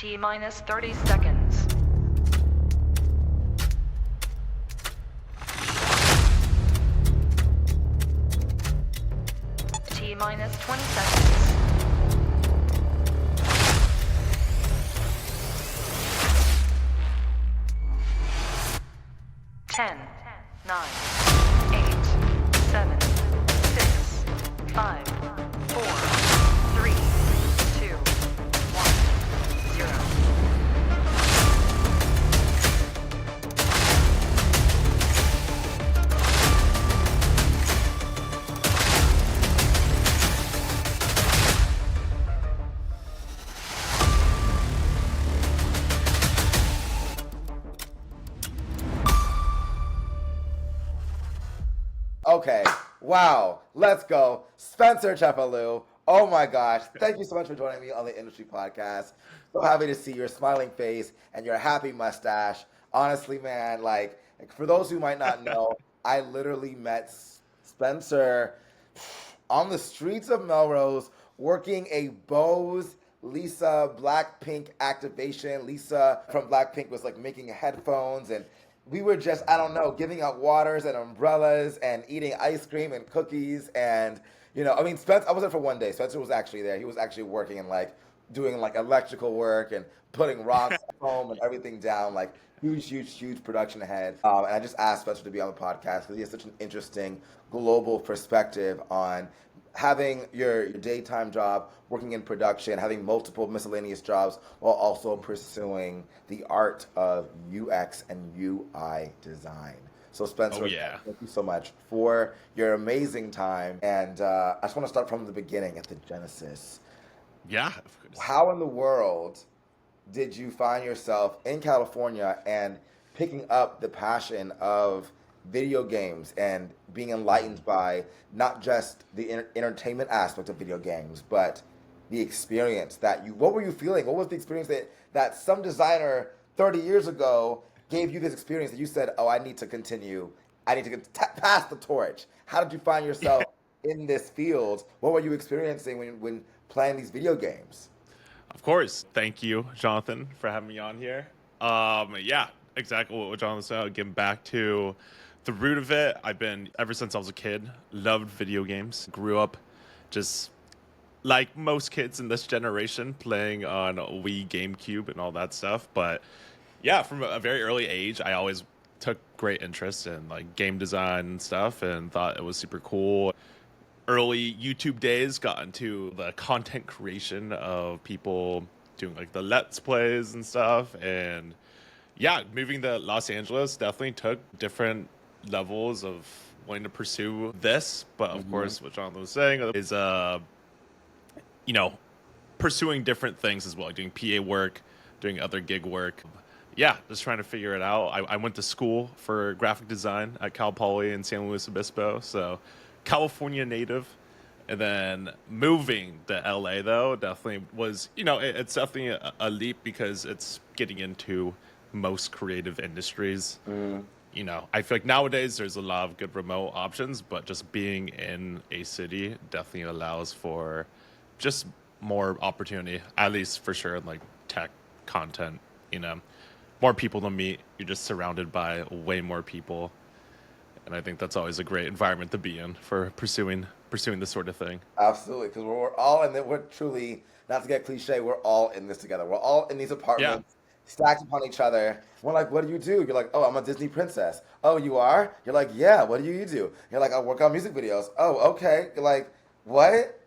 T minus 30 seconds. T minus 20 seconds. 10, 9, 8, 7, 6, 5, 4, 3, 2, 1, 0. Okay, wow, let's go. Spencer Cefalu. Oh my gosh, thank you so much for joining me on the Industry Podcast. So happy to see your smiling face and your happy mustache. Honestly, man, like, for those who might not know, I literally met Spencer on the streets of Melrose working a Bose Lisa Blackpink activation. Lisa from Blackpink was like making headphones, and we were just, I don't know, giving out waters and umbrellas and eating ice cream and cookies. And, you know, I mean, Spencer, I wasn't for one day. Spencer was actually there. He was actually working and like doing like electrical work and putting rocks home and everything down, like huge production ahead. And I just asked Spencer to be on the podcast because he has such an interesting global perspective on having your daytime job, working in production, having multiple miscellaneous jobs while also pursuing the art of UX and UI design. So Spencer, thank you so much for your amazing time. And I just want to start from the beginning at the genesis. Yeah, of course. How in the world did you find yourself in California and picking up the passion of video games and being enlightened by not just the entertainment aspect of video games, but the experience that you, what were you feeling? What was the experience that some designer 30 years ago gave you this experience that you said, oh, I need to continue. I need to pass the torch. How did you find yourself in this field? What were you experiencing when playing these video games? Of course. Thank you, Jonathan, for having me on here. Yeah, exactly what Jonathan said. Getting back to the root of it, I've been, ever since I was a kid, loved video games. Grew up just like most kids in this generation playing on Wii, GameCube, and all that stuff. But yeah, from a very early age, I always took great interest in like game design and stuff and thought it was super cool. Early YouTube days got into the content creation of people doing like the Let's Plays and stuff. And yeah, moving to Los Angeles definitely took different levels of wanting to pursue this. But of course, what Jonathan was saying is, you know, pursuing different things as well, like doing PA work, doing other gig work. Yeah, just trying to figure it out. I went to school for graphic design at Cal Poly in San Luis Obispo, so California native. And then moving to LA, though, definitely was, you know, it's definitely a leap because it's getting into most creative industries. You know, I feel like nowadays there's a lot of good remote options, but just being in a city definitely allows for just more opportunity, at least for sure, like tech content, you know, more people to meet. You're just surrounded by way more people. And I think that's always a great environment to be in for pursuing this sort of thing. Absolutely, because we're all in it. We're truly, not to get cliche, we're all in this together. We're all in these apartments, stacked upon each other. We're like, what do you do? You're like, oh, I'm a Disney princess. Oh, you are? You're like, yeah, what do you do? You're like, I work on music videos. Oh, okay. You're like, what?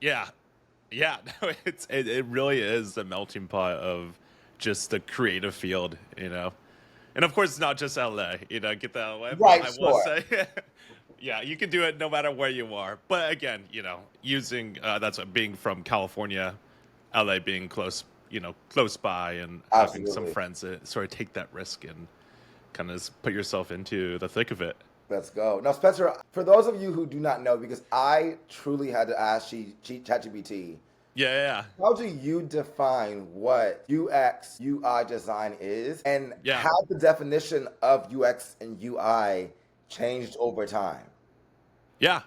Yeah. No, it really is a melting pot of just the creative field, you know. And of course, it's not just LA, you know, get that out of the way. Right, I sure. will say, yeah, you can do it no matter where you are. But again, you know, using, that's what, being from California, LA being close by, and having some friends that sort of take that risk and kind of put yourself into the thick of it. Let's go. Now, Spencer, for those of you who do not know, because I truly had to ask ChatGPT, Yeah. how do you define what UX, UI design is, and how the definition of UX and UI changed over time? Yeah.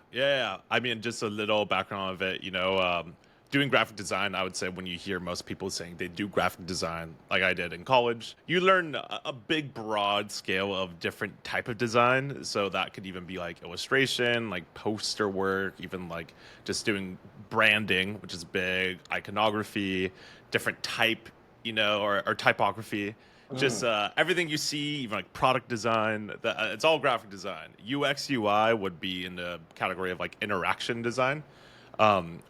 I mean, just a little background of it, you know, doing graphic design, I would say when you hear most people saying they do graphic design, like I did in college, you learn a big, broad scale of different type of design. So that could even be like illustration, like poster work, even like just doing branding, which is big, iconography, different type, or typography. Just everything you see, even like product design, it's all graphic design. UX UI would be in the category of like interaction design,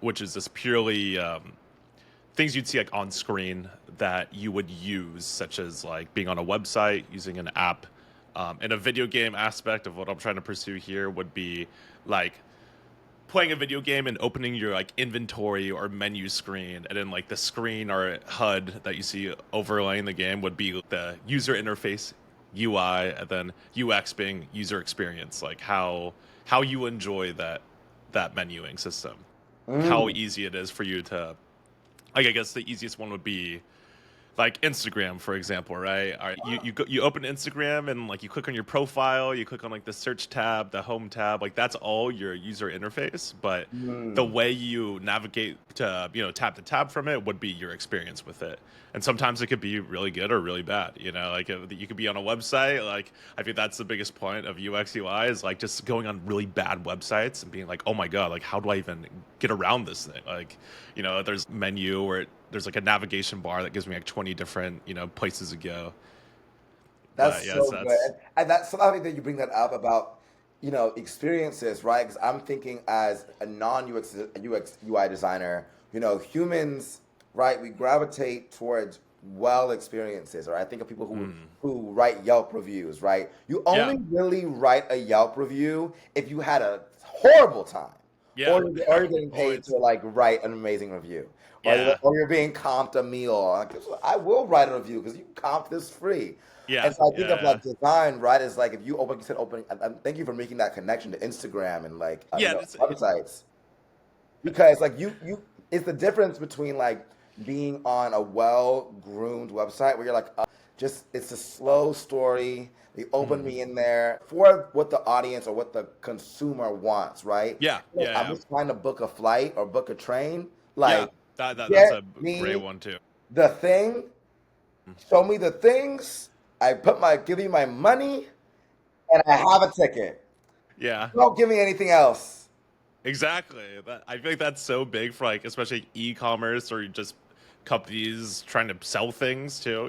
which is just purely things you'd see like on screen that you would use, such as like being on a website, using an app. And a video game aspect of what I'm trying to pursue here would be like playing a video game and opening your like inventory or menu screen, and then like the screen or HUD that you see overlaying the game would be the user interface UI, and then UX being user experience, like how you enjoy that menuing system, how easy it is for you to, like, I guess the easiest one would be like Instagram, for example, right? All right, you open Instagram and like you click on your profile, you click on like the search tab, the home tab, like that's all your user interface. But the way you navigate to tab to tab from it would be your experience with it. And sometimes it could be really good or really bad. Like you could be on a website. Like I think that's the biggest point of UX UI is like just going on really bad websites and being like, oh my god, like how do I even get around this thing? Like there's menu or there's like a navigation bar that gives me like 20 different places to go. That's so good. And that's so funny that you bring that up about, experiences, right? Because I'm thinking as a non-UX UX UI designer, humans, right? We gravitate towards experiences, or I think of people who write Yelp reviews, right? You only really write a Yelp review if you had a horrible time. Yeah. Or you're getting paid to like write an amazing review. Yeah. Or you're being comped a meal. Like, I will write a review because you comp this free. Yeah. And so I think of like design, right? Is like if you said open. And thank you for making that connection to Instagram and like websites, because like you it's the difference between like being on a well-groomed website where you're like it's a slow story. They open me in there for what the audience or what the consumer wants, right? Yeah. I'm just trying to book a flight or book a train. Like that's a great one too. The thing, show me the things. Give you my money, and I have a ticket. Yeah. Don't give me anything else. Exactly. I feel like that's so big for like especially e-commerce or just companies trying to sell things too.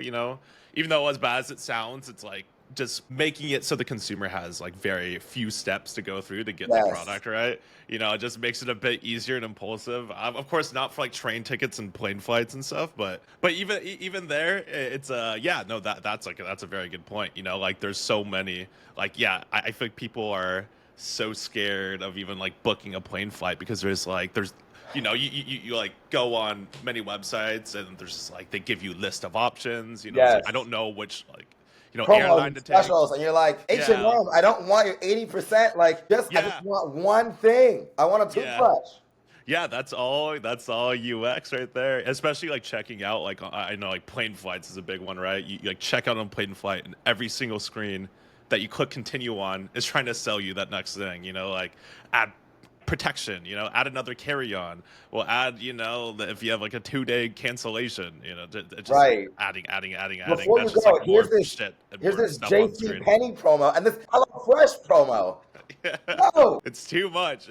Even though as bad as it sounds, it's like just making it so the consumer has like very few steps to go through to get the product, right? It just makes it a bit easier and impulsive. Of course, not for like train tickets and plane flights and stuff, but even there, it's that's a very good point. Like there's so many like I feel like people are so scared of even like booking a plane flight because there's you like go on many websites and there's just like they give you list of options. It's like, I don't know which like airline to take. Specials, and you're like H&M. I don't want your 80%. Like I just want one thing. I want a toothbrush. Yeah, that's all UX right there. Especially like checking out. Like I know like plane flights is a big one, right? You like check out on plane flight, and every single screen that you click continue on is trying to sell you that next thing. Like add protection, add another carry-on. We'll add, if you have like a 2-day cancellation, just adding. Before you go, here's this JC Penney promo and this HelloFresh promo. No, it's too much.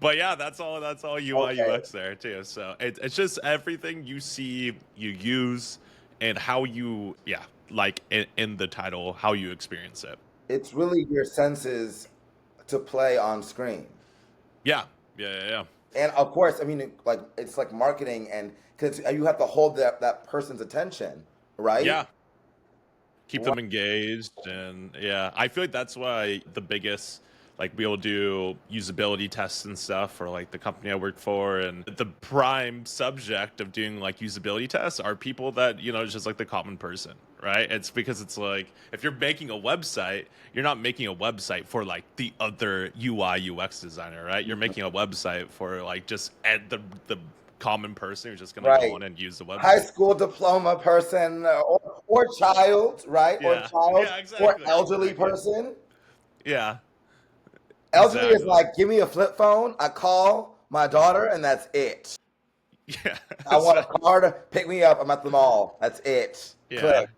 But yeah, that's all UI UX there too. So it's just everything you see, you use, and how you like in the title, how you experience it. It's really your senses to play on screen. Yeah. And of course, I mean, like it's like marketing, and because you have to hold that person's attention, right? Yeah. Keep them engaged, and I feel like that's why the biggest, like we'll do usability tests and stuff for like the company I work for, and the prime subject of doing like usability tests are people that just like the common person, right? It's because it's like if you're making a website, you're not making a website for like the other UI UX designer, right? You're making a website for like just the common person who's just gonna go on and use the website. High school diploma person or child, right? Yeah. Or child exactly. or elderly person. Yeah. Elderly is like, give me a flip phone. I call my daughter, and that's it. Yeah. I want a car to pick me up. I'm at the mall. That's it. Yeah. Click.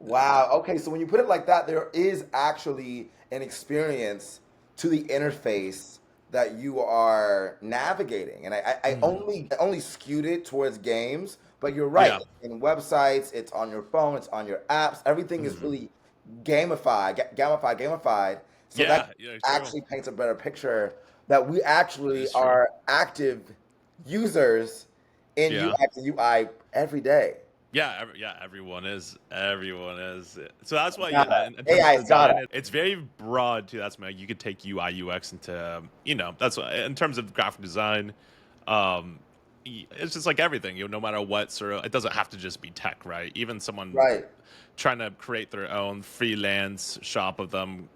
Wow. Okay, so when you put it like that, there is actually an experience to the interface that you are navigating. And I Mhm. only skewed it towards games, but you're right. Yeah. In websites, it's on your phone, it's on your apps. Everything is Mhm. really gamified. So that Yeah. Yeah. True. actually paints a better picture that we That actually is true. are active users in Yeah. UX and UI every day. Yeah, yeah, everyone is. Everyone is. So that's why, Yeah, yeah, in terms of AI's got it. design, it's very broad too. That's why you could take UI, UX into, that's why, in terms of graphic design, um, it's just like everything, no matter what sort of, it doesn't have to just be tech, right? Even someone Right. trying to create their own freelance shop of them,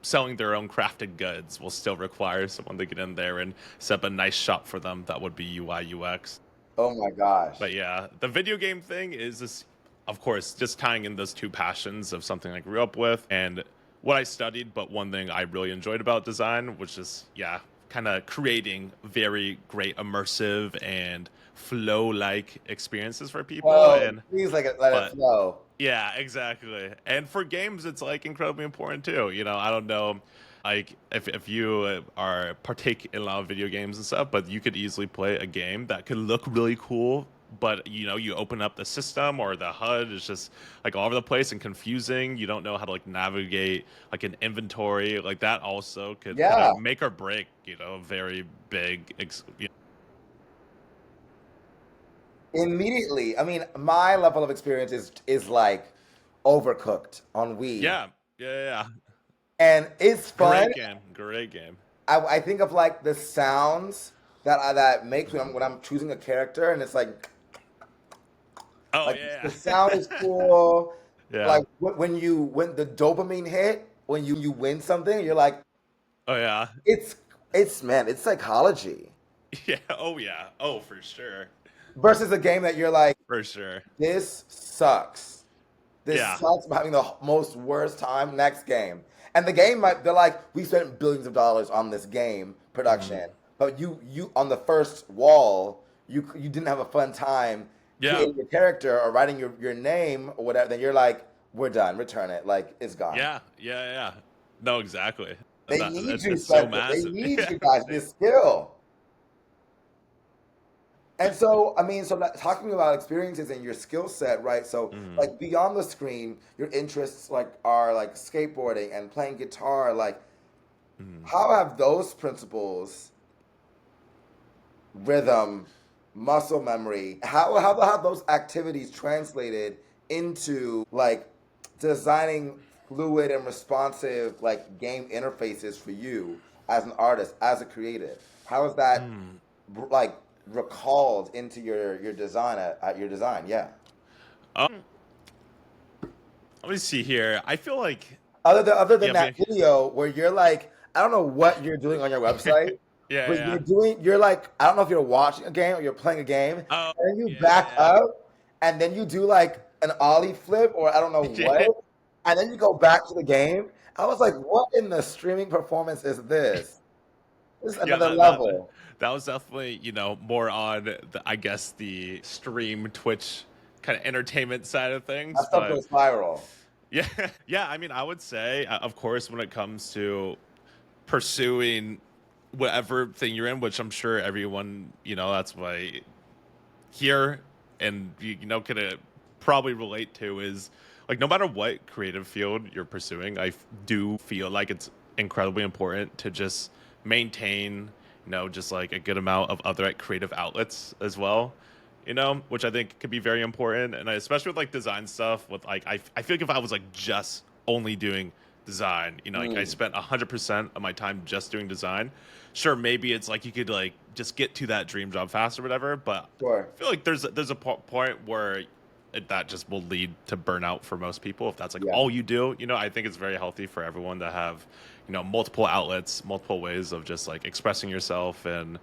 selling their own crafted goods will still require someone to get in there and set up a nice shop for them. That would be UI, UX. Oh my gosh. But yeah, the video game thing is this, of course, just tying in those two passions of something I grew up with and what I studied. But one thing I really enjoyed about design, which is, yeah, kind of creating very great immersive and flow like experiences for people. Whoa, And, please let it but flow. yeah, exactly. And for games, it's like incredibly important too. I don't know, like if you are partake in a lot of video games and stuff, but you could easily play a game that could look really cool, but you open up the system or the HUD is just like all over the place and confusing. You don't know how to like navigate like an inventory like that. Also could kind Yeah, of make or break, a very big. immediately. I mean, my level of experience is like overcooked on Wii, Yeah, yeah, yeah. Yeah. and it's fun. Great game, great game. I think of like the sounds that makes when I'm choosing a character, and it's Oh like the yeah, sound is cool. yeah. Like when the dopamine hit when you win something, you're like, Oh yeah. it's man, it's psychology Yeah. Oh yeah. Oh, for sure. versus a game that you're like, For sure. this sucks. This Yeah. sucks. I'm having the most worst time. Next game. And the game they're like, we spent billions of dollars on this game Mhm. production, but you on the first wall, you didn't have a fun time Yeah. creating your character or writing your name or whatever. Then you're like, we're done. Return it. Like it's gone. Yeah. Yeah. Yeah. No, exactly. They need you, It's so Spencer. They massive. need Yeah. you guys. This skill. And so, I mean, talking about experiences and your skill set, right? So, Mhm. like beyond the screen, your interests are like skateboarding and playing guitar. Like, Mhm. how have those principles, rhythm, muscle memory, how have those activities translated into like designing fluid and responsive like game interfaces for you as an artist, as a creative? How is that Mm. like recalled into your design at your design? Yeah. Um, Let me see here. I feel like Other than yeah, that video where you're like, I don't know what you're doing on your yeah, website, but yeah. you're like, I don't know if you're watching a game or you're playing a game, and Oh, then you back yeah, up, and then you do like an ollie flip or I don't know yeah. what, and then you go back to the game. I was like, what in the streaming performance is this? This is Yeah, another that level. that was definitely, more on I guess the stream Twitch kind of entertainment side of That things, stuff but goes viral. yeah, yeah. I mean, I would say, of course, when it comes to pursuing whatever thing you're in, which I'm sure everyone, that's why here and could probably relate to is like no matter what creative field you're pursuing, do feel like it's incredibly important to just maintain, just like a good amount of other like, creative outlets as well. Which I think could be very important, and especially with like design stuff. With like, I feel like if I was like just only doing design, like I Mm, spent 100% of my time just doing design. Sure, maybe it's like you could like just get to that dream job fast or whatever, but sure. I feel like there's a point where that just will lead to burnout for most people if that's like Yeah. all you do. I think it's very healthy for everyone to have, multiple outlets, multiple ways of just like expressing yourself and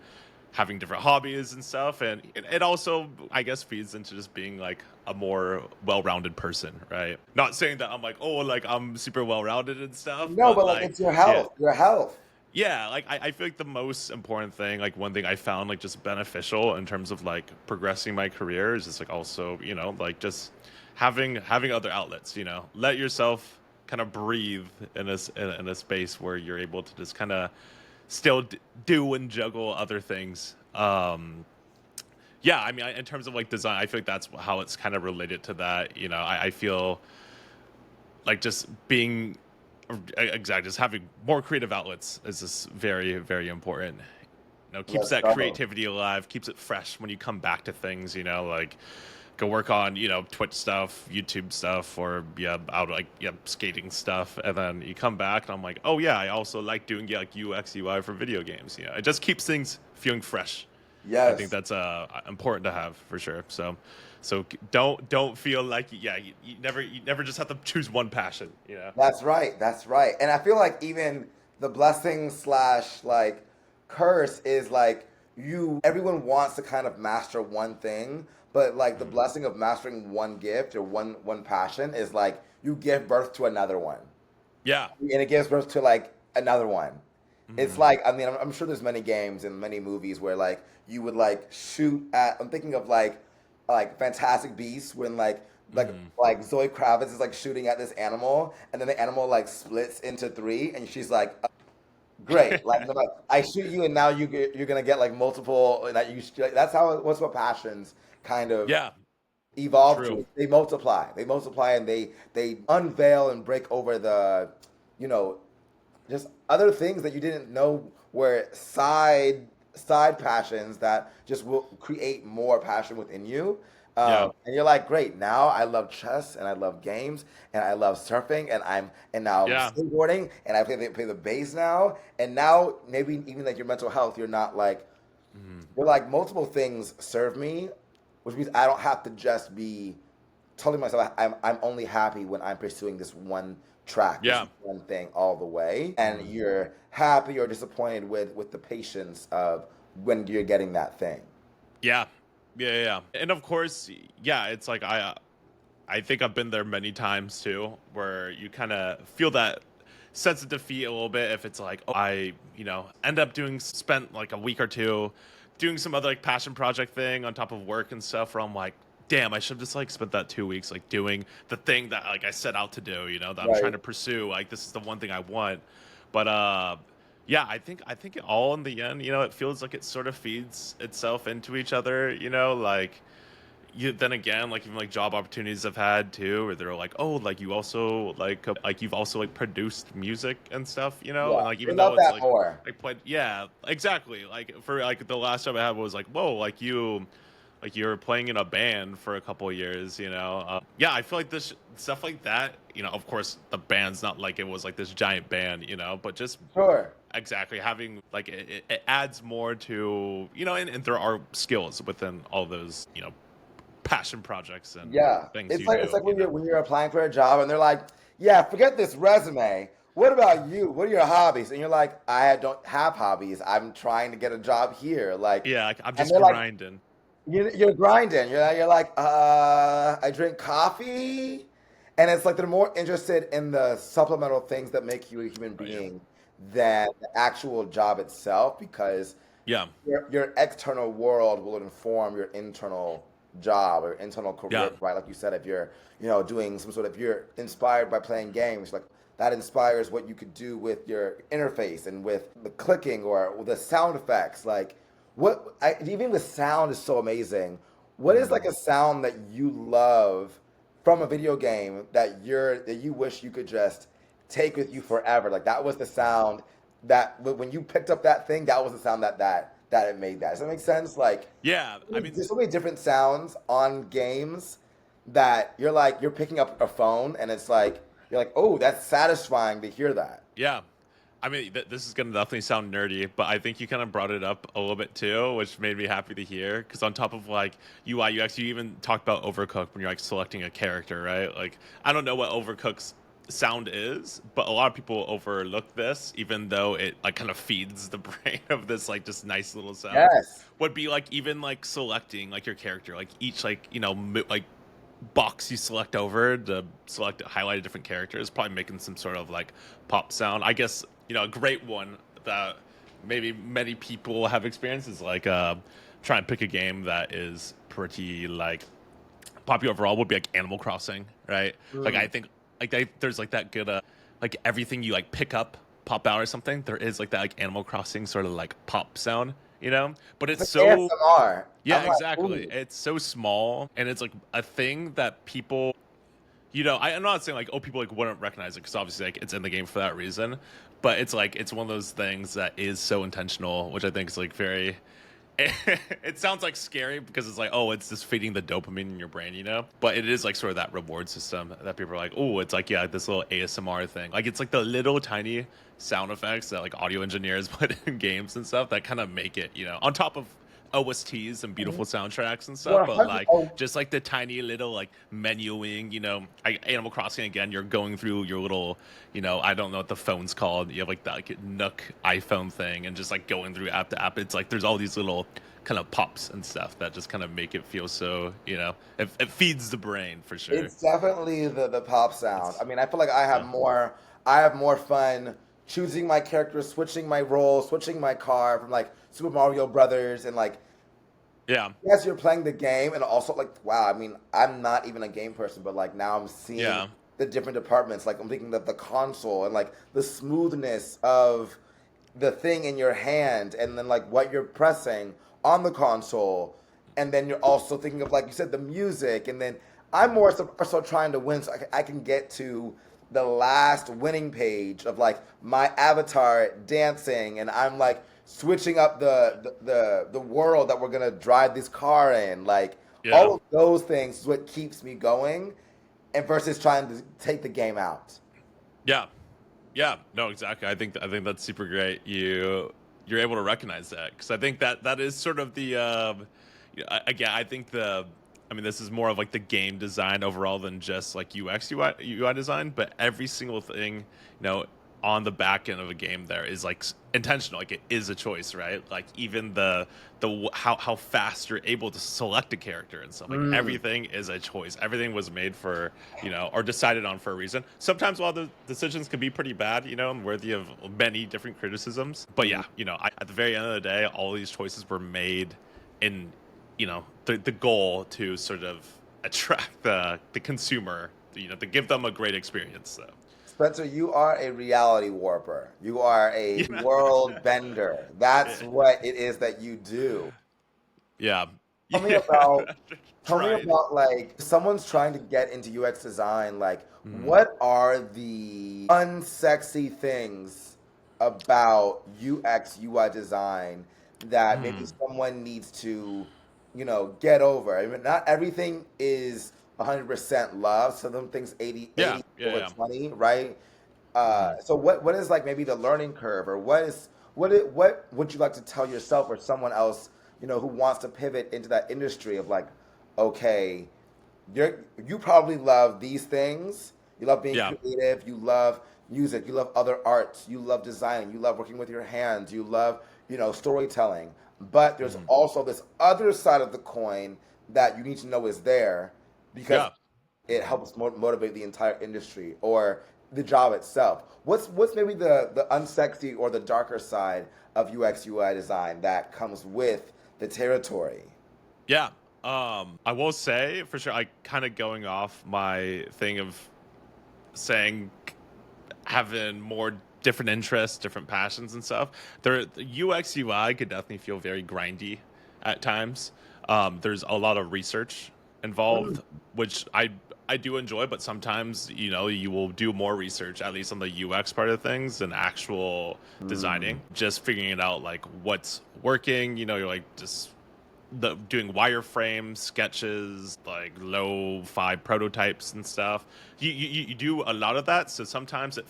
having different hobbies and stuff. And it also, I guess, feeds into just being like a more well-rounded person, right? Not saying that I'm like, oh, like I'm super well-rounded and stuff, No, but but like like, it's your yeah, health. Your health. Yeah, like I feel like the most important thing, like one thing I found like just beneficial in terms of like progressing my career is just like also, like just having other outlets, let yourself kind of breathe in a space where you're able to just kind of still do and juggle other things. Yeah, I mean, in terms of like design, I feel like that's how it's kind of related to that. I feel like just being exactly just having more creative outlets is just very, very important. Keeps Let's that go. creativity alive, keeps it fresh when you come back to things. Like go work on Twitch stuff, YouTube stuff, or out like skating stuff, and then you come back and I'm like, oh yeah, I also like doing like UX UI for video games. It just keeps things feeling fresh. I think Yes. that's important to have for sure. So don't feel like you never just have to choose one passion. That's right. That's right. And I feel like even the blessing slash like curse is like everyone wants to kind of master one thing, but like the Mhm. blessing of mastering one gift or one passion is like you give birth to another one. Yeah. And it gives birth to like another one. It's Hmm. like, I mean, I'm sure there's many games and many movies where like you would like shoot at. I'm thinking of like Fantastic Beasts when like Hmm. like Zoe Kravitz is like shooting at this animal, and then the animal like splits into three, and she's like, "Great! Like I shoot you, and now you're gonna get like multiple." And that's how what's what passions kind of Yeah. evolve True. to. They multiply, and they unveil and break over the, you know, just other things that you didn't know were side passions that just will create more passion within you. Yeah. And you're like, great. Now I love chess and I love games and I love surfing and now I'm Yeah. skateboarding and I play the bass now. And now maybe even like your mental health, Hmm. you're like multiple things serve me, which means I don't have to just be telling myself I'm only happy when I'm pursuing this one track, this Yeah. one thing all the way. And Hmm. you're happy or disappointed with the patience of when you're getting that thing. Yeah. Yeah. Yeah. And of course, yeah, it's like I think I've been there many times too, where you kind of feel that sense of defeat a little bit if it's like, oh, I, end up spent like a week or two doing some other like passion project thing on top of work and stuff where I'm like, damn, I should have just like spent that 2 weeks like doing the thing that like I set out to do, that I'm trying Right. to pursue. Like this is the one thing I want. But yeah, I think all in the end, it feels like it sort of feeds itself into each other, like then again, like even like job opportunities I've had too, where they're like, oh, like you also like you've also like produced music and stuff, Yeah. and like They even though love it's that more. like played, yeah, exactly. Like for like the last job I had was like, whoa, like you're playing in a band for a couple of years, yeah, I feel like this stuff like that, of course the band's not like it was like this giant band, but just Sure. exactly having like it adds more to and there are skills within all those passion projects and Yeah. things It's you like it's do, like when you're applying for a job and they're like, yeah, forget this resume. What about you? What are your hobbies? And you're like, I don't have hobbies. I'm trying to get a job here. Like, Yeah, like, I'm and just they're like, grinding. you're grinding. You're like, I drink coffee, and it's like they're more interested in the supplemental things that make you a human Right. Yeah. being than the actual job itself, because Yeah. your external world will inform your internal job or internal career, Yeah. right? Like you said, if you're, doing some sort of, you're inspired by playing games, like that inspires what you could do with your interface and with the clicking or the sound effects. Like even with sound is so amazing. What is like Mhm. a sound that you love from a video game that you wish you could just take with you forever? Like that was the sound that when you picked up that thing, that was the sound that it made that. Does that make sense? Like Yeah. I mean, there's so many different sounds on games that you're picking up a phone and it's like you're like, oh, that's satisfying to hear that. yeah. I mean, this is gonna definitely sound nerdy, but I think you kind of brought it up a little bit too, which made me happy to hear. Because on top of like UI UX, you even talked about Overcooked when you're like selecting a character, right? Like I don't know what Overcooked's sound is, but a lot of people overlook this, even though it like kind of feeds the brain of this like just nice little sound. Yes. Would be like even like selecting like your character, like each like like box you select over to select highlight a different character is probably making some sort of like pop sound. I guess a great one that maybe many people have experienced is like try and pick a game that is pretty like popular overall would be like Animal Crossing, right? Like I Mm. think there's like that good like everything you like pick up pop out or something. There is like that like Animal Crossing sort of like pop sound, you know? But It's it's like so ASMR. yeah, I'm like, exactly. ooh. It's so small and it's like a thing that people I'm not saying like, oh, people like wouldn't recognize it because obviously like it's in the game for that reason, but it's like it's one of those things that is so intentional, which I think is like very. It sounds like scary because it's like, oh, it's just feeding the dopamine in your brain, you know. But it is like sort of that reward system that people are like, oh, it's like yeah, this little ASMR thing. Like it's like the little tiny sound effects that like audio engineers put in games and stuff that kind of make it, on top of OSTs and beautiful soundtracks and stuff, but 100. like Oh, just like the tiny little like menuing, Animal Crossing again, you're going through your little, I don't know what the phone's called. You have like that like Nook iPhone thing and just like going through app to app. It's like there's all these little kind of pops and stuff that just kind of make it feel so, it feeds the brain for sure. it's definitely the pop sound. I It's mean, I feel like yeah. I have more fun choosing my character, switching my role, switching my car from like Super Mario Brothers and like Yeah. yes, you're playing the game and also like wow, I mean, I'm not even a game person, but like now I'm seeing Yeah. the different departments. Like I'm thinking that the console and like the smoothness of the thing in your hand and then like what you're pressing on the console. And then you're also thinking of like you said the music and then I'm more so trying to win so I can get to the last winning page of like my avatar dancing and I'm like switching up the world that we're gonna drive this car in like Yeah. all of those things is what keeps me going and versus trying to take the game out. Yeah. Yeah, no, exactly. I think that's super great. You're able to recognize that because I think that is sort of the again. I think I mean this is more of like the game design overall than just like UI design, but every single thing on the back end of a game there is like intentional. Like it is a choice, right? Like even how fast you're able to select a character and stuff. Like Mm. everything is a choice. Everything was made for or decided on for a reason. Sometimes while the decisions can be pretty bad, and worthy of many different criticisms. But Mm. yeah, at the very end of the day, all these choices were made in the goal to sort of attract the consumer, to give them a great experience. So Spencer, you are a reality warper. You are a yeah, world bender. That's what it is that you do. yeah, Tell me yeah. about tell me Tried. about like if someone's trying to get into UX design, like Mhm. what are the unsexy things about UX UI design that maybe Mm. someone needs to, get over? I mean, not everything is 100% love. Some things 80 Yeah, 80 yeah, over yeah. 20, right? Mhm. So what is like maybe the learning curve or what would you like to tell yourself or someone else, who wants to pivot into that industry of like, okay, you probably love these things. You love being Yeah. creative, you love music, you love other arts, you love designing, you love working with your hands, you love, storytelling. But there's Mhm. also this other side of the coin that you need to know is there because Yeah. it helps motivate the entire industry or the job itself. What's maybe the unsexy or the darker side of UX UI design that comes with the territory? Yeah. I will say for sure, I kind of going off my thing of saying having more different interests, different passions and stuff. The UX UI could definitely feel very grindy at times. There's a lot of research Mm. involved, which I do enjoy, but sometimes you will do more research, at least on the UX part of things, than actual Mm. designing. Just figuring it out, like what's working. You're like just doing wireframe sketches, like low-fi prototypes and stuff. You do a lot of that, so sometimes it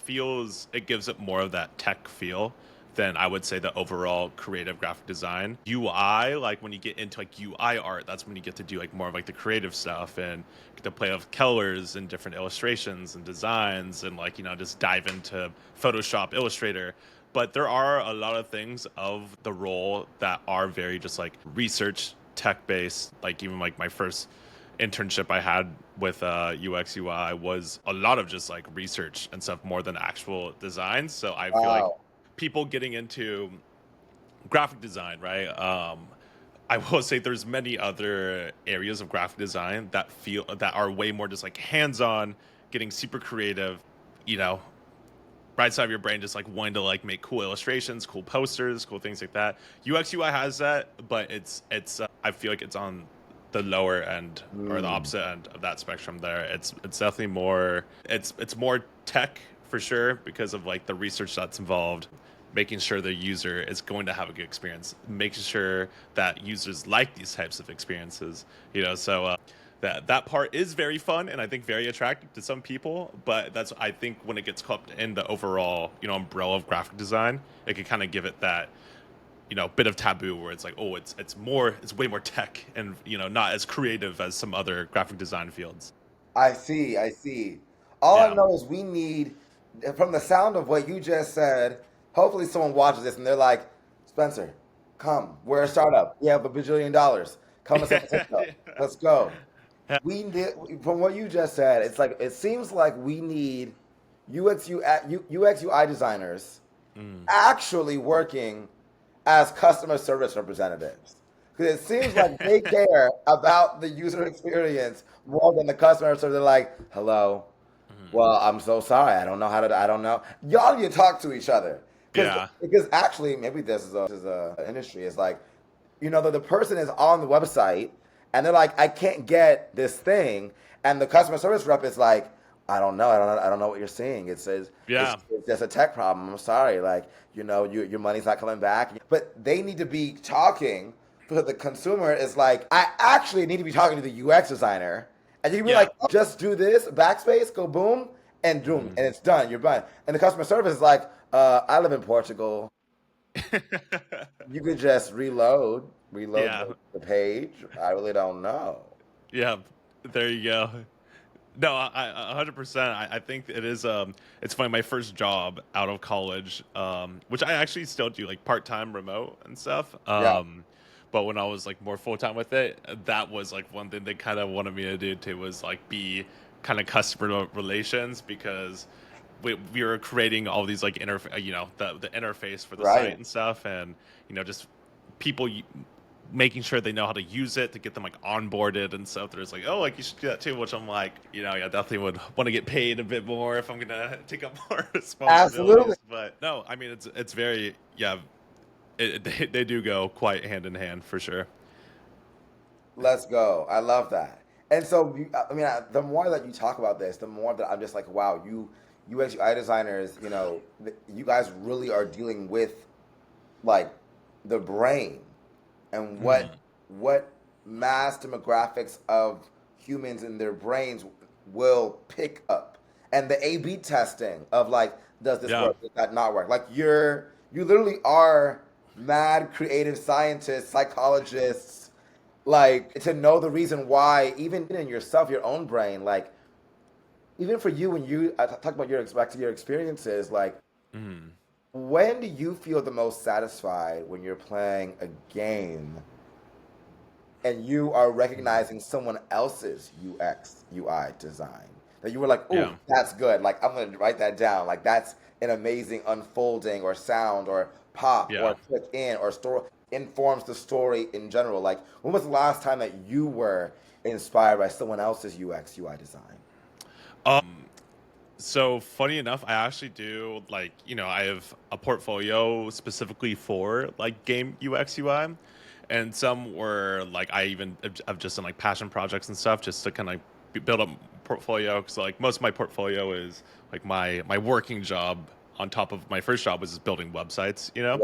gives it more of that tech feel than I would say the overall creative graphic design. UI, like when you get into like UI art, that's when you get to do like more of like the creative stuff and get to play with colors and different illustrations and designs and like just dive into Photoshop, Illustrator. But there are a lot of things of the role that are very just like research tech based. Like even like my first internship I had with UX UI was a lot of just like research and stuff more than actual design. So I feel like Wow. people getting into graphic design, right? I will say there's many other areas of graphic design that are way more just like hands-on, getting super creative, you know, right side of your brain just like wanting to like make cool illustrations, cool posters, cool things like that. UX UI has that, but it's I feel like it's on the lower end or the Mm. opposite end of that spectrum there. It's definitely more it's more tech for sure because of like the research that's involved, making sure the user is going to have a good experience, making sure that users like these types of experiences, you know, so that part is very fun and I think very attractive to some people. But that's I think when it gets clumped in the overall umbrella of graphic design, it can kind of give it that bit of taboo where it's like, oh, it's way more tech and not as creative as some other graphic design fields. I see, I see. All I Yeah. know is we need, from the sound of what you just said, hopefully someone watches this and they're like, Spencer, come. We're a startup. We have $1 billion. Come to San Francisco. Let's go. Yeah. We need, from what you just said, it's like, it seems like we need UX UI designers Mm. actually working as customer service representatives. Because it seems like they care about the user experience more than the customer service. They're like, hello, Mhm. well, I'm so sorry. I don't know. Y'all need to talk to each other. Yeah. Because actually, maybe this is a industry. It's like, the person is on the website and they're like, I can't get this thing. And the customer service rep is like, I don't know what you're seeing. Yeah. It's just a tech problem. I'm sorry. Like, your money's not coming back. But they need to be talking because the consumer is like, I actually need to be talking to the UX designer. And you can be Yeah. like, just do this, backspace, go boom, and boom, Mhm. and it's done. You're done. And the customer service is like, I live in Portugal. You could just reload Yeah. the page. I really don't know. Yeah. There you go. No, 100%. I think it is. It's funny. My first job out of college, which I actually still do like part time remote and stuff. Yeah, But when I was like more full time with it, that was like one thing they kind of wanted me to do too was like be kind of customer relations because we were creating all these like the interface for the site right. and stuff, and just people making sure they know how to use it to get them like onboarded and stuff. There's like, oh, like you should do that too, which I'm like, yeah, definitely would want to get paid a bit more if I'm gonna take up more Absolutely. responsibilities. But no, I mean it's very they do go quite hand in hand for sure. Let's go. I love that. And so, the more that you talk about this, the more that I'm just like, wow, you UX UI designers, you guys really are dealing with like the brain and Mm, what mass demographics of humans in their brains will pick up, and the A/B testing of like, does this yeah. work? Does that not work? Like you literally are mad creative scientists, psychologists, like to know the reason why, even in yourself, your own brain, like even for you when you talk about back to your experiences, like Mm, when do you feel the most satisfied when you're playing a game and you are mm, recognizing someone else's UX UI design that you were like, oh, yeah. that's good. Like I'm gonna write that down. Like that's an amazing unfolding or sound or pop Yeah. or click in or story informs the story in general. Like when was the last time that you were inspired by someone else's UX UI design? So funny enough, I actually do like, I have a portfolio specifically for like game UX UI, and some were like I've just done like passion projects and stuff just to kind of build up portfolio. Because like most of my portfolio is like my working job on top of my first job was just building websites. Yeah.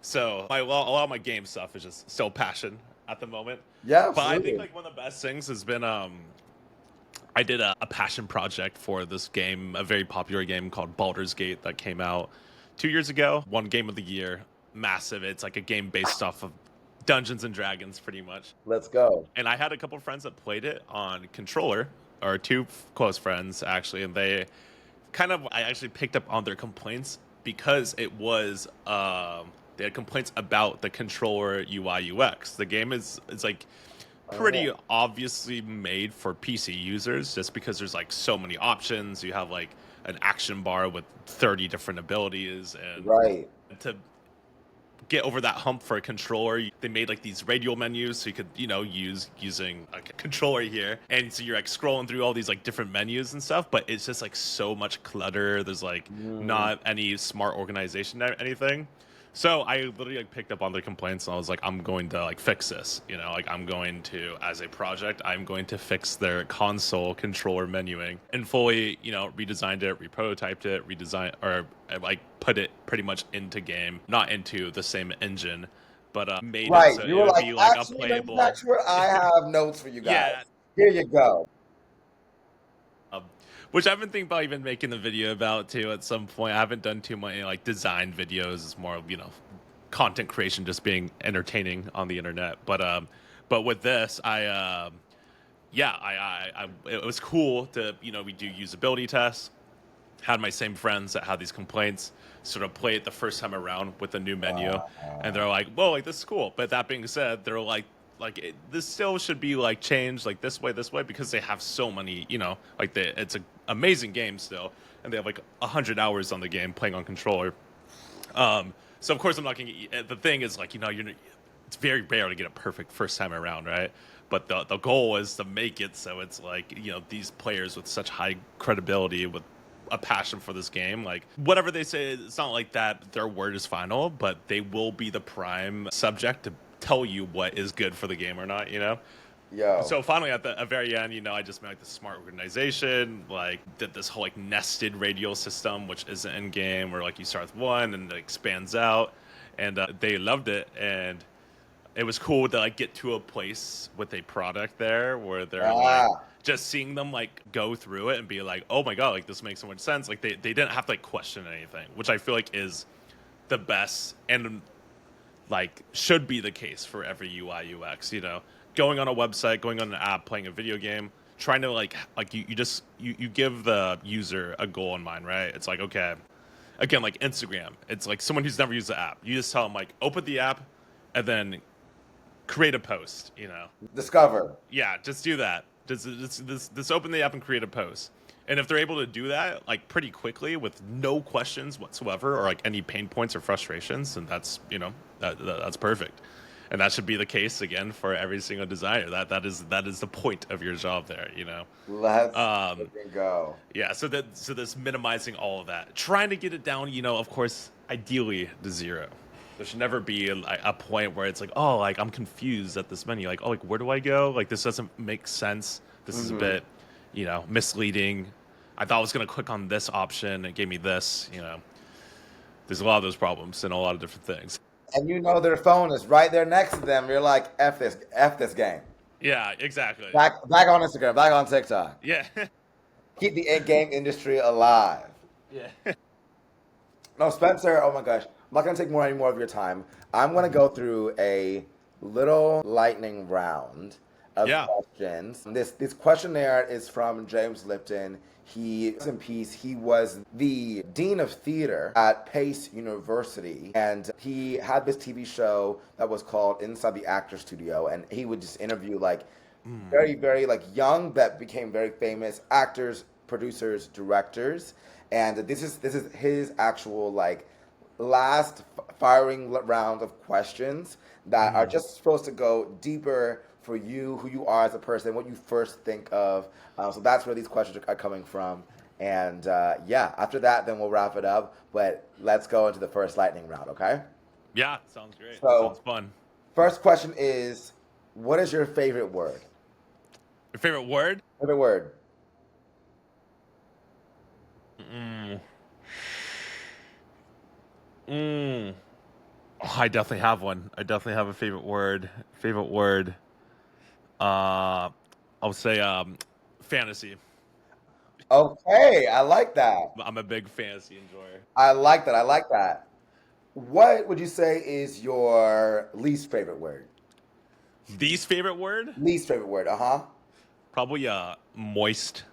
So a lot of my game stuff is just still passion at the moment. Yeah, But I think absolutely. like one of the best things has been I did a passion project for this game, a very popular game called Baldur's Gate that came out 2 years ago. One game of the year, massive. It's like a game based off of Dungeons and Dragons, pretty much. Let's go. And I had a couple of friends that played it on controller, or two close friends actually, and I actually picked up on their complaints because they had complaints about the controller UI UX. The game is like Oh, pretty obviously made for PC users just because there's like so many options. You have like an action bar with 30 different abilities and right. to get over that hump for a controller, they made like these radial menus so you could, using a controller here. And so you're like scrolling through all these like different menus and stuff, but it's just like so much clutter. There's like not any smart organization or anything. So I literally like picked up on the complaints and I was like, I'm going to like fix this, like I'm going to, as a project, I'm going to fix their console controller menuing and fully, redesigned it, reprototyped it, like put it pretty much into game, not into the same engine, but made it so You it were would like, be like a actually, playable. manufacturer, I have notes for you guys. Yeah. Here you go. Which I've been thinking about even making the video about too at some point. I haven't done too many like design videos. It's more of, content creation, just being entertaining on the internet. But with this, it was cool to, we do usability tests. Had my same friends that had these complaints sort of play it the first time around with a new menu, and they're like, "Whoa, like this is cool." But that being said, they're like this still should be like changed like this way, because they have so many, it's an amazing game still, and they have like 100 hours on the game playing on controller. So of course I'm not gonna get, the thing is like, it's very rare to get it perfect first time around, right? But the goal is to make it so it's like, these players with such high credibility, with a passion for this game, like whatever they say, it's not like that their word is final, but they will be the prime subject to tell you what is good for the game or not, Yo. So finally at the very end, I just made like the smart organization, like did this whole like nested radial system, which isn't in game, where like you start with one and it expands out, and they loved it. And it was cool to like get to a place with a product there where they're like just seeing them like go through it and be like, oh my god, like this makes so much sense. Like they didn't have to like question anything, which I feel like is the best and like should be the case for every UI UX, going on a website, going on an app, playing a video game, trying to like you give the user a goal in mind, right? It's like, okay, again, like Instagram, it's like someone who's never used the app, you just tell them like open the app and then create a post, Discover. Yeah, just do that. Just open the app and create a post. And if they're able to do that like pretty quickly with no questions whatsoever or like any pain points or frustrations, then that's, that's perfect. And that should be the case again for every single designer. That is the point of your job there, Let's go. Yeah, so this minimizing all of that, trying to get it down, of course, ideally to zero. There should never be a point where it's like, oh, like I'm confused at this menu, like, oh, like where do I go? Like this doesn't make sense. This is a bit, misleading. I thought I was gonna click on this option. It gave me this. There's a lot of those problems and a lot of different things. And their phone is right there next to them. You're like, F this game. Yeah, exactly. Back on Instagram, back on TikTok. Yeah. Keep the game industry alive. Yeah. No, Spencer, oh my gosh. I'm not going to take any more of your time. I'm going to go through a little lightning round of questions. This questionnaire is from James Lipton. He, in peace, he was the dean of theater at Pace University, and he had this TV show that was called Inside the Actor Studio, and he would just interview like very, very like young that became very famous actors, producers, directors, and this is his actual like last firing round of questions that are just supposed to go deeper for you, who you are as a person, what you first think of. So that's where these questions are coming from. And after that, then we'll wrap it up. But let's go into the first lightning round, okay? Yeah, sounds great. So, sounds fun. First question is, what is your favorite word? Your favorite word? Favorite word. Oh, I definitely have one. I definitely have a favorite word. I'll say fantasy. Okay, I like that. I'm a big fantasy enjoyer. I like that. What would you say is your least favorite word? Least favorite word? Least favorite word, Probably moist.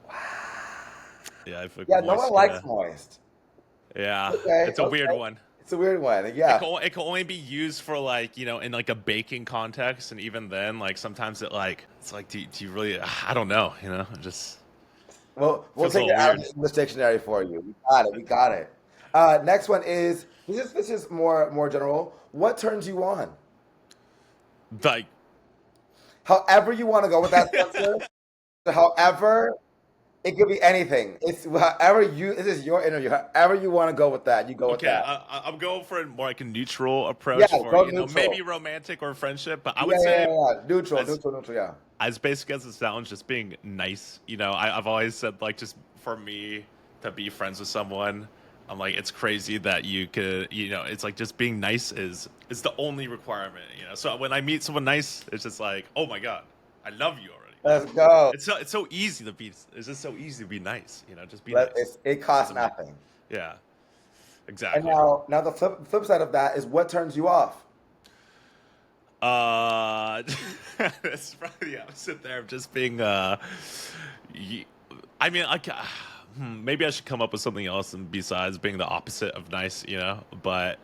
Wow. Yeah, I feel like Yeah, moist, no one likes moist. Yeah, Okay, it's a weird one. It's a weird one, yeah. It can only be used for like, in like a baking context, and even then, like sometimes it's like, do you really? I don't know, just. We'll feels take a it out little of the dictionary for you. We got it. Next one is This is more general. What turns you on? Like, However you want to go with that, Spencer. However, it could be anything. It's however you. This is your interview. However you want to go with that, you go with okay, that. I'm going for more like a neutral Yeah, approach for go maybe neutral. romantic or friendship, but I Yeah, would yeah, say yeah, yeah. Neutral, as neutral, neutral. Yeah. as basic as it sounds, just being nice. I've always said like just for me to be friends with someone, I'm like it's crazy that you could, it's like just being nice is the only requirement. So when I meet someone nice, it's just like, oh my god, I love you already. Let's go. It's so easy to be. It's just so easy to be nice. Just be Let nice. it costs Doesn't matter. nothing. Yeah, And exactly. now the flip side of that is what turns you off. Uh, it's probably the opposite there of just being. Y- I mean, maybe I should come up with something else and besides being the opposite of nice, But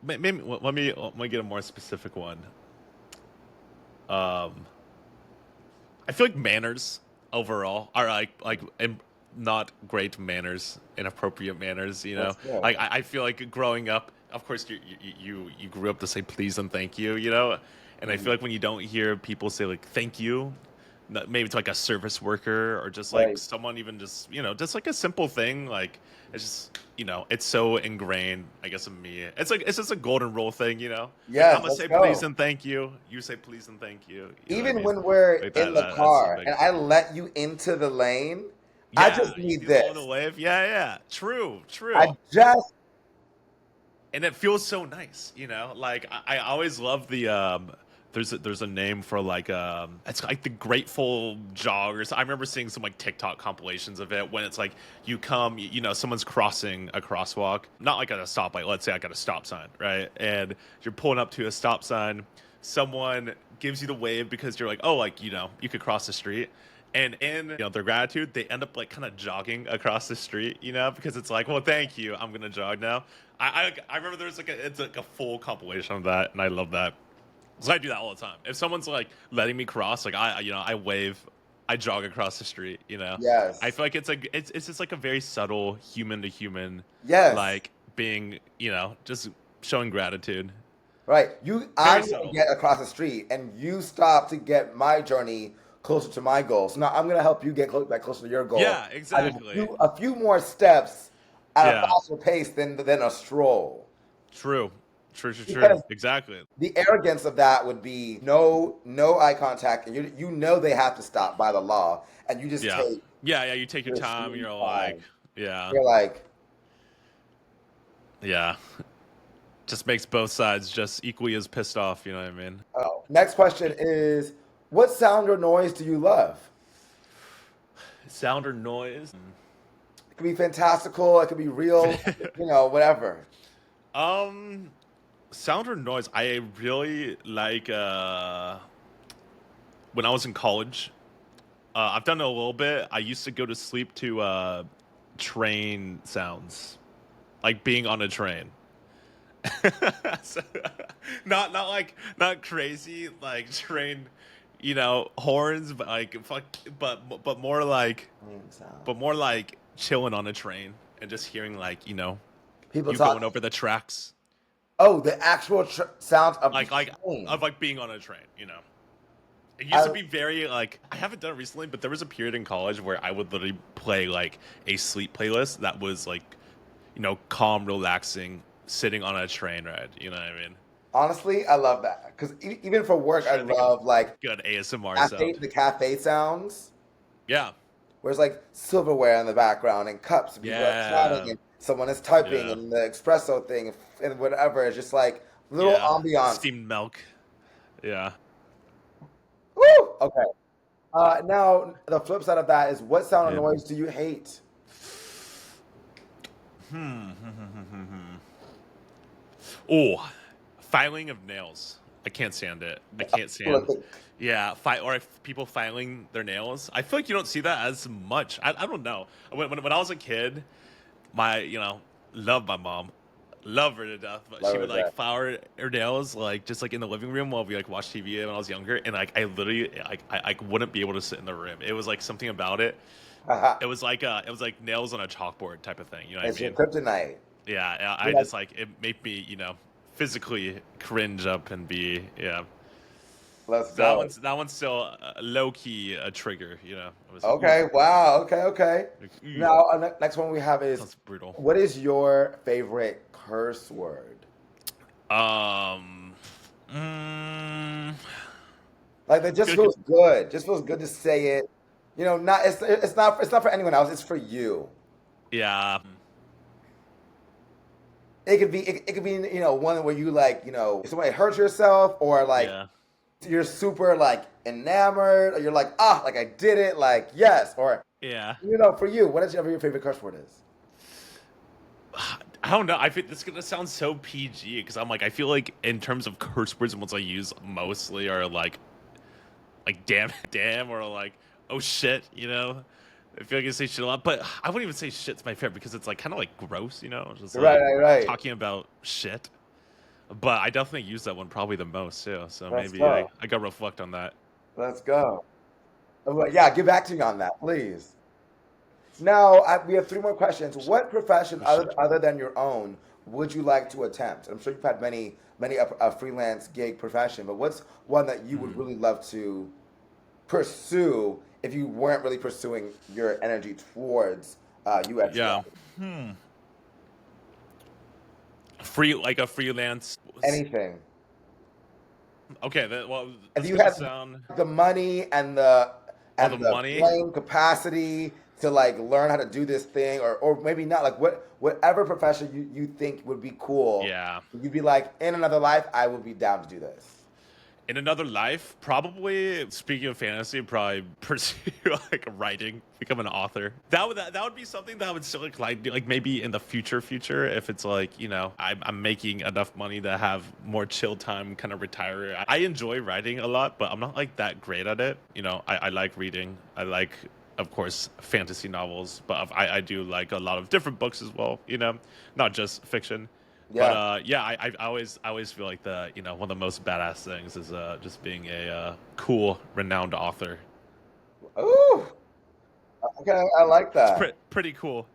maybe let me get a more specific one. Um, I feel like manners overall are not great manners, inappropriate manners. That's good. Like I feel like growing up, of course you grew up to say please and thank you, and I Mhm. feel like when you don't hear people say like thank you, maybe it's like a service worker or just like Right. someone even just like a simple thing like it's just it's so ingrained I guess in me. It's just a golden rule thing. Like I'm Yes, gonna let's say please go. and thank you, you say please and thank you know what I Even mean? when we're Like in that, the that's a car big and I thing. let you into the lane, I Yeah, just you need do the little this. wave. Yeah, yeah. True, I true. just And it feels so nice. Like I always love the there's a name for like it's like the grateful joggers. I remember seeing some like TikTok compilations of it when it's like you come, someone's crossing a crosswalk, not like at a stoplight. Let's say I got a stop sign, right? And you're pulling up to a stop sign. Someone gives you the wave because you're like, oh, like you could cross the street. And in their gratitude, they end up like kind of jogging across the street, because it's like, well, thank you, I'm gonna jog now. I remember there's like it's like a full compilation of that, and I love that. So I do that all the time. If someone's like letting me cross, like I wave, I jog across the street. I yes. feel like it's just like a very subtle human to human, Yes. like being just showing gratitude. Right. Very I'm gonna subtle. get across the street and you stop to get my journey closer to my goal. So now I'm gonna help you get back closer to your goal. Yeah, I just exactly. a few more steps at a Yeah, faster pace than a stroll. true, true, true, true. Because Exactly. the arrogance of that would be no eye contact, and you know they have to stop by the law, and you just Yeah, take yeah, yeah. You take your your time. sweet You're like, time. yeah, You're like, yeah. Just makes both sides just equally as pissed off. You know what I mean? oh. Next question is, what sound or noise do you love? Sound or noise? It could be fantastical. It could be real. Whatever. Um, sound or noise? I really like when I was in college. I've done it a little bit. I used to go to sleep to train sounds, like being on a train. So, not crazy like train, horns, but like fuck, but more like Sound. chilling on a train and just hearing like People you going talking. over the tracks, Oh, the actual sound of the like train. of like being on a train. It used to I, be very like I haven't done it recently, but there was a period in college where I would literally play like a sleep playlist that was like calm, relaxing, sitting on a train ride. You know what I mean? honestly, I love that because even for work, I Trying to think of love like good ASMR sound. the cafe sounds. Yeah, Where it's like silverware in the background and cups, and people are chatting, yeah, and someone is typing, yeah, and the espresso thing, and whatever. It's just like little yeah. ambiance. Steamed milk. Yeah. Woo! Okay. Now the flip side of that is, what sound or Yeah. noise do you hate? Hmm. Oh, filing of nails. I can't stand it. I can't stand. Yeah, or if people filing their nails. I feel like you don't see that as much. I don't know. When I was a kid, my love my mom, love her to death, but she Love would it, like that. file her nails like just like in the living room while we like watched TV when I was younger, and like I literally like I wouldn't be able to sit in the room. It was like something about it. It was like nails on a chalkboard type of thing. You know what I It's your mean? kryptonite. Yeah, I You're like, just like it made me, physically cringe up and be, yeah. let's So that go. one's still low key a trigger. It was like, ooh, Okay, wow. Okay, okay. like, Now, next one we have is, sounds brutal. what is your favorite curse word? Um, mm, Like that just good, good- feels good. Just feels good to say it. Not it's not for anyone else. It's for you. yeah, It could be one where you like if somebody hurts yourself or like yeah. you're super like enamored or you're like like I did it like yes or Yeah. for you what is your favorite curse word is? I don't know. I think this is gonna sound so PG because I'm like, I feel like in terms of curse words, the ones I use mostly are like damn, damn, or like oh shit. I feel like I say shit a lot, but I wouldn't even say shit's my favorite because it's like kind of like gross. Just Right, like right, right. talking about shit. But I definitely use that one probably the most too. So Let's maybe I go. I gotta reflect on that. Let's go. Yeah, get back to me on that, please. Now, we have three more questions. What profession Oh other, shit. other than your own would you like to attempt? I'm sure you've had many a freelance gig profession, but what's one that you would Hmm. really love to pursue if you weren't really pursuing your energy towards UX Yeah. design? Hmm. Free like a freelance. Anything. Okay. Well, If this is you gonna had sound the money and the all the money. brain capacity to like learn how to do this thing, or maybe not, like whatever profession you think would be cool, Yeah. you'd be like, in another life, I would be down to do this. In another life, probably speaking of fantasy, probably pursue like writing, become an author. That would be something that I would still like do, like maybe in the future if it's like I'm making enough money to have more chill time, kind of retire. I enjoy writing a lot, but I'm not like that great at it. I like reading. I like, of course, fantasy novels, but I do like a lot of different books as well. Not just fiction. But Yeah. yeah, I always feel like one of the most badass things is just being a cool, renowned author. Ooh. Okay, I like It's that. pretty cool,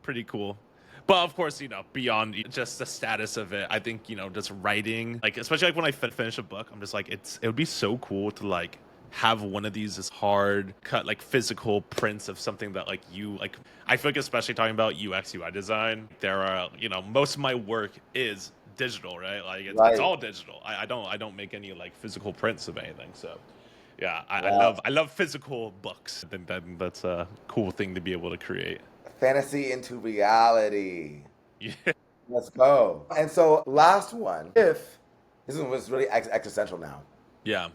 pretty cool. But of course, beyond just the status of it, I think just writing, like especially like when I finish a book, I'm just like it would be so cool to like have one of these hard cut like physical prints of something that like you like. I feel like especially talking about UX UI design, there are most of my work is digital, right? Like it's Right. all digital. I don't make any like physical prints of anything. So yeah, I Wow. love physical books. I think that's a cool thing to be able to create. Fantasy into reality. Yeah. Let's go. And so, last one. If this one was really existential now. Yeah.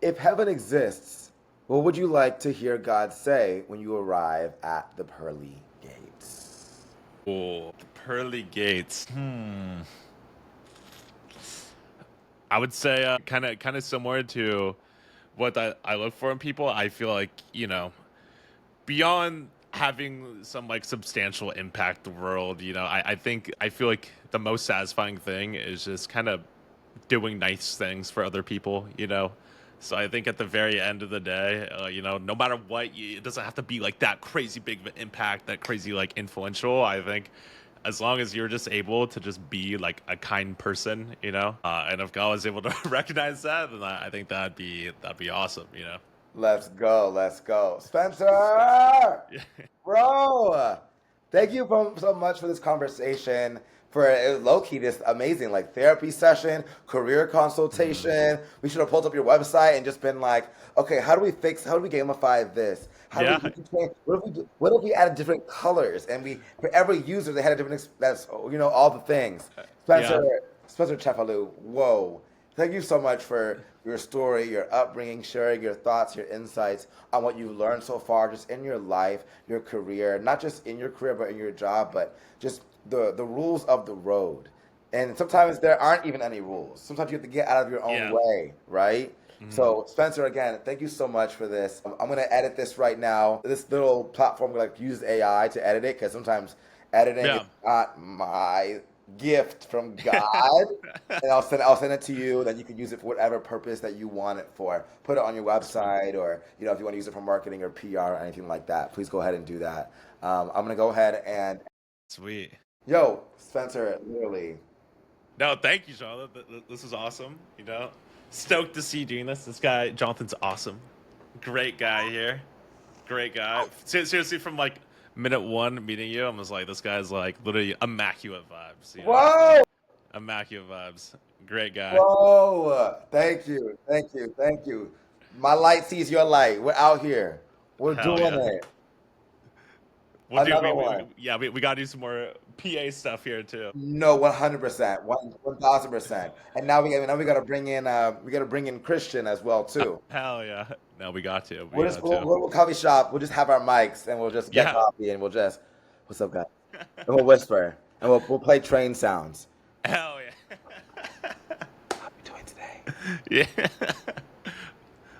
If heaven exists, what would you like to hear God say when you arrive at the pearly gates? Oh, the pearly gates. I would say kind of similar to what I look for in people. I feel like beyond having some like substantial impact the world, I feel like the most satisfying thing is just kind of doing nice things for other people. So I think at the very end of the day, no matter what, it doesn't have to be like that crazy big of an impact, that crazy like influential. I think as long as you're just able to just be like a kind person, and if God was able to recognize that, then I think that'd be awesome. Let's go. Let's go. Spencer! Yeah. Bro! Thank you so much for this conversation. For low key, this amazing like therapy session, career Mhm. consultation. We should have pulled up your website and just been like, okay, how do we gamify this? How do Yeah. we change? What if we added different colors and we for every user they had a different that's all the things. Spencer Yeah. Spencer Cefalu, whoa. Thank you so much for your story, your upbringing, sharing your thoughts, your insights on what you've learned so far, just in your life, your career, not just in your career, but in your job, but just the rules of the road. And sometimes there aren't even any rules. Sometimes you have to get out of your own Yeah. way, right? Mhm. So, Spencer, again, thank you so much for this. I'm going to edit this right now. This little platform, like, use AI to edit it because sometimes editing is Yeah. not my gift from God, and I'll send it to you. Then you can use it for whatever purpose that you want it for. Put it on your Sweet. website, or if you want to use it for marketing or PR or anything like that. Please go ahead and do that. I'm gonna go ahead and Sweet. yo, Spencer, literally. No, thank you, Jonathan. This is awesome. Stoked to see you doing this. This guy, Jonathan's awesome. Great guy here. Great guy. Seriously, from like minute one meeting you, I was like, this guy's like literally immaculate vibes. Whoa, Immaculate vibes. Great guy. whoa! Thank you, thank you, thank you. My light sees your light. We're out here. We're Hell doing yeah. it. We'll do. Another one. We gotta do some more PA stuff here too. No, 100%, 1,000%. And now we gotta bring in Christian as well too. Hell yeah. No, we got to. We We'll just got we'll, to. we'll coffee shop. We'll just have our mics and we'll just get Yeah. coffee and we'll just, what's up, guys? And we'll whisper and we'll play train sounds. Hell yeah. How are we doing today? Yeah.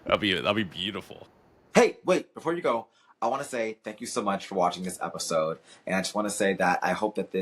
That'll be beautiful. Hey, wait, before you go, I want to say thank you so much for watching this episode. And I just want to say that I hope that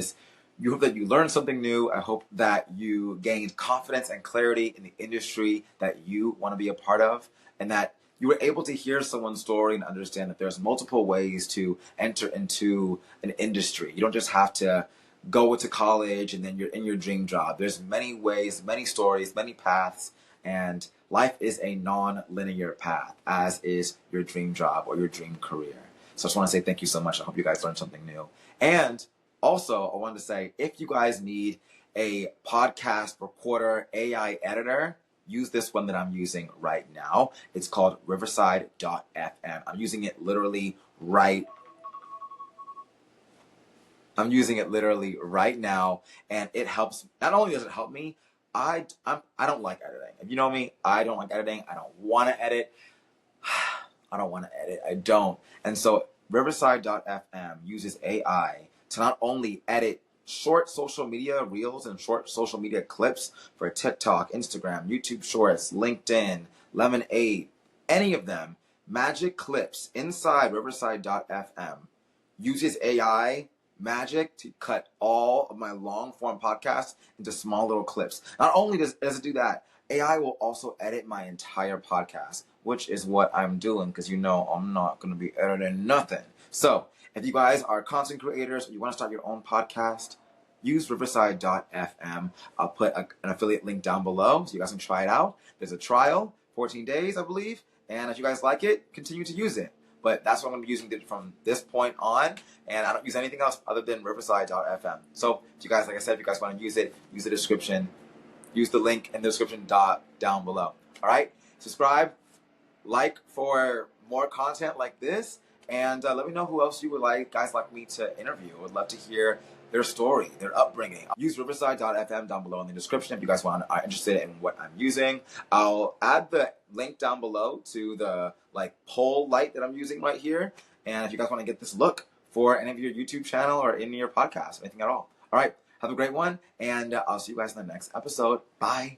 you learned something new. I hope that you gained confidence and clarity in the industry that you want to be a part of, and that you were able to hear someone's story and understand that there's multiple ways to enter into an industry. You don't just have to go to college and then you're in your dream job. There's many ways, many stories, many paths, and life is a non-linear path, as is your dream job or your dream career. So I just want to say thank you so much. I hope you guys learned something new. And also, I wanted to say, if you guys need a podcast recorder AI editor, use this one that I'm using right now. It's called Riverside.fm. I'm using it literally right now, and it helps. Not only does it help me, I don't like editing. If you know me, I don't like editing. I don't want to edit. I don't. And so Riverside.fm uses AI to not only edit short social media reels and short social media clips for TikTok, Instagram, YouTube Shorts, LinkedIn, Lemonade, any of them, magic clips inside Riverside.fm uses AI magic to cut all of my long form podcasts into small little clips. Not only does it do that, AI will also edit my entire podcast, which is what I'm doing, because I'm not going to be editing nothing. So if you guys are content creators, or you want to start your own podcast, use Riverside.fm. I'll put an affiliate link down below so you guys can try it out. There's a trial, 14 days, I believe. And if you guys like it, continue to use it. But that's what I'm going to be using from this point on. And I don't use anything else other than Riverside.fm. So if you guys, like I said, if you guys want to use it, use the description. Use the link in the description down below. All right? Subscribe, like for more content like this. And let me know who else you would guys like me to interview. I would love to hear their story, their upbringing. Use Riverside.fm down below in the description if you guys are interested in what I'm using. I'll add the link down below to the pole light that I'm using right here. And if you guys want to get this look for any of your YouTube channel or in your podcast, anything at all. All right, have a great one, and I'll see you guys in the next episode. Bye.